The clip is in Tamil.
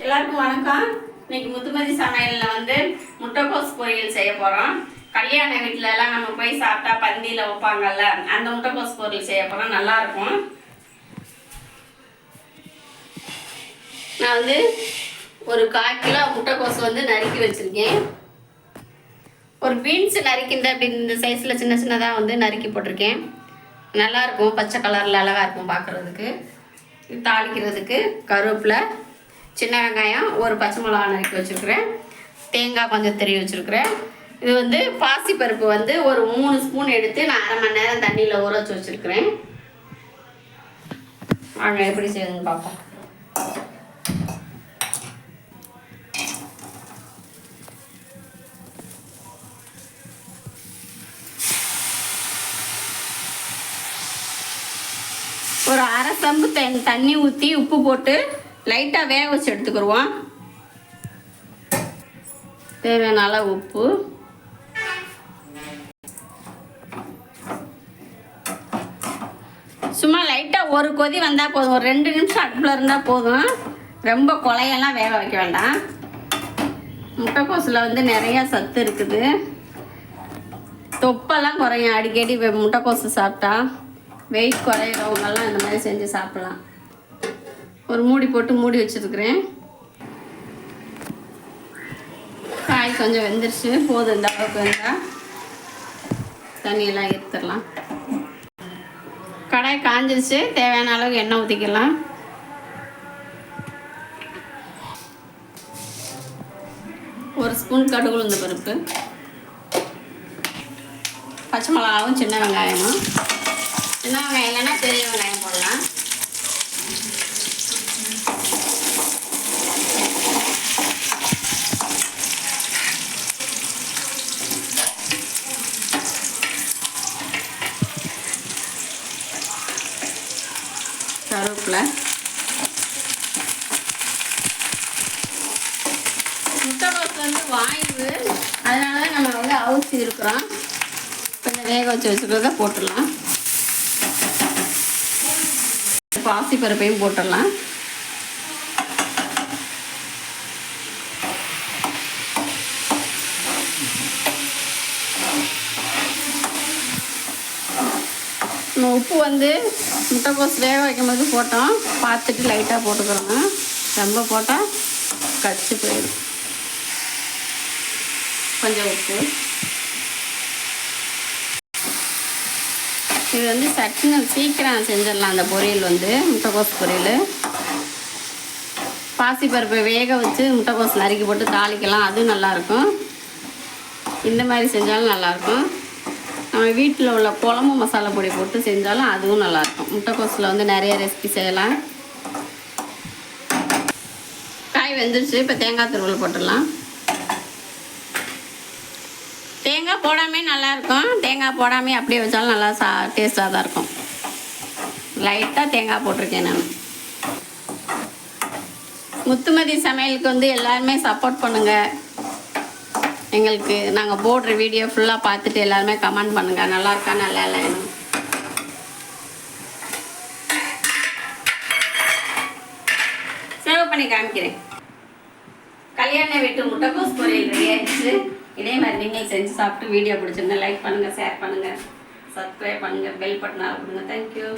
எல்லாருக்கும் வணக்கம். இன்னைக்கு முத்துமதி சமையலில் வந்து முட்டைக்கோஸ் பொரியல் செய்ய போகிறோம். கல்யாண வீட்டிலலாம் நம்ம போய் சாப்பிட்டா பந்தியில் வைப்பாங்கல்ல, அந்த முட்டைக்கோஸ் பொரியல் செய்ய போகிறோம். நல்லாயிருக்கும். நான் வந்து ஒரு 1/4 கிலோ முட்டைக்கோஸ் வந்து நறுக்கி வச்சுருக்கேன். ஒரு பீன்ஸ் நறுக்கின்ற அப்படி இந்த சைஸில் சின்ன சின்னதாக வந்து நறுக்கி போட்டிருக்கேன். நல்லாயிருக்கும், பச்சை கலரில் அழகாக இருக்கும் பார்க்குறதுக்கு. தாளிக்கிறதுக்கு கருவேப்பிலை, சின்ன வெங்காயம், ஒரு பச்சை மிளகா நறுக்கி வச்சுருக்கிறேன். தேங்காய் கொஞ்சம் திருவி வச்சுருக்கிறேன். இது வந்து பாசிப்பருப்பு வந்து ஒரு 3 ஸ்பூன் எடுத்து நான் 1/2 மணி நேரம் தண்ணியில் ஊற வச்சு வச்சுருக்கிறேன். வாங்க எப்படி செய்யுதுன்னு பார்ப்போம். ஒரு 1/2 சம்பு தண்ணி ஊற்றி உப்பு போட்டு லைட்டாக வேக வச்சு எடுத்துக்கிடுவோம். தேவையான அளவு உப்பு, சும்மா லைட்டாக ஒரு கொதி வந்தால் போதும். ஒரு 2 நிமிஷம் அடுப்பில் இருந்தால் போதும். ரொம்ப கொலையெல்லாம் வேக வைக்க வேண்டாம். முட்டைக்கோஸில் வந்து நிறையா சத்து இருக்குது. தொப்பெல்லாம் குறையும். அடிக்கடி முட்டைக்கோசு சாப்பிட்டா வெயிட் குறையிறவங்கெல்லாம் இந்த மாதிரி செஞ்சு சாப்பிட்லாம். ஒரு மூடி போட்டு மூடி வச்சுருக்கிறேன். காய் கொஞ்சம் வெந்துருச்சு, போதும். இந்த அளவுக்கு வெந்தால் தண்ணியெல்லாம் எடுத்துடலாம். கடாய் காஞ்சிருச்சு, தேவையான அளவுக்கு எண்ணெய் ஊற்றிக்கலாம். ஒரு ஸ்பூன் கடுகு உளுந்த பருப்பு, பச்சை மிளகாவும் சின்ன வெங்காயமும். சின்ன வெங்காயம் இல்லைன்னா பெரிய வெங்காயம் போடலாம். கருவேப்பிலை, முட்டைக்கோஸ் வந்து வாய்வு, அதனால தான் நம்ம வந்து அவிச்சி இருக்கிறோம். கொஞ்சம் வேக வச்சு வச்சுக்கிறத போட்டுடலாம். பாசிப்பருப்பையும் போட்டுடலாம். உப்பு வந்து முட்டைக்கோஸ் வேக வைக்கும்போது போட்டோம், பார்த்துட்டு லைட்டாக போட்டுக்கிறோங்க. ரொம்ப போட்டால் கடிச்சு போயிடும். கொஞ்சம் உப்பு. இது வந்து சட்னி சீக்கிரம் செஞ்சிடலாம். அந்த பொரியல் வந்து முட்டைக்கோஸ் பொரியல். பாசிப்பருப்பை வேக வச்சு முட்டைக்கோஸ் நறுக்கி போட்டு தாளிக்கலாம், அதுவும் நல்லாயிருக்கும். இந்த மாதிரி செஞ்சாலும் நல்லாயிருக்கும். நம்ம வீட்டில் உள்ள குழம்பு மசாலா பொடி போட்டு செஞ்சாலும் அதுவும் நல்லாயிருக்கும். முட்டைக்கோஸில் வந்து நிறைய ரெசிபி செய்யலாம். காய் வெந்துருச்சு, இப்போ தேங்காய் துருவல் போட்டுடலாம். தேங்காய் போடாமே நல்லாயிருக்கும். தேங்காய் போடாமே அப்படியே வச்சாலும் நல்லா டேஸ்ட்டாக தான் இருக்கும். லைட்டாக தேங்காய் போட்டிருக்கேன் நான். முத்துமதி சமையலுக்கு வந்து எல்லாருமே சப்போர்ட் பண்ணுங்கள். எங்களுக்கு நாங்கள் போடுற வீடியோ ஃபுல்லாக பார்த்துட்டு எல்லாருமே கமெண்ட் பண்ணுங்கள். நல்லா இருக்கா, நல்லா இல்லைன்னு. சேவ் பண்ணி காமிக்கிறேன். கல்யாண வீட்டு முட்டைக்கோஸ் பொரியல் ரெடி ஆகிடுச்சு. இதே மாதிரி நீங்கள் செஞ்சு சாப்பிட்டு வீடியோ பிடிச்சிருந்தா லைக் பண்ணுங்கள், ஷேர் பண்ணுங்கள், சப்ஸ்கிரைப் பண்ணுங்கள், பெல் பட்டனை கொடுங்க. தேங்க்யூ.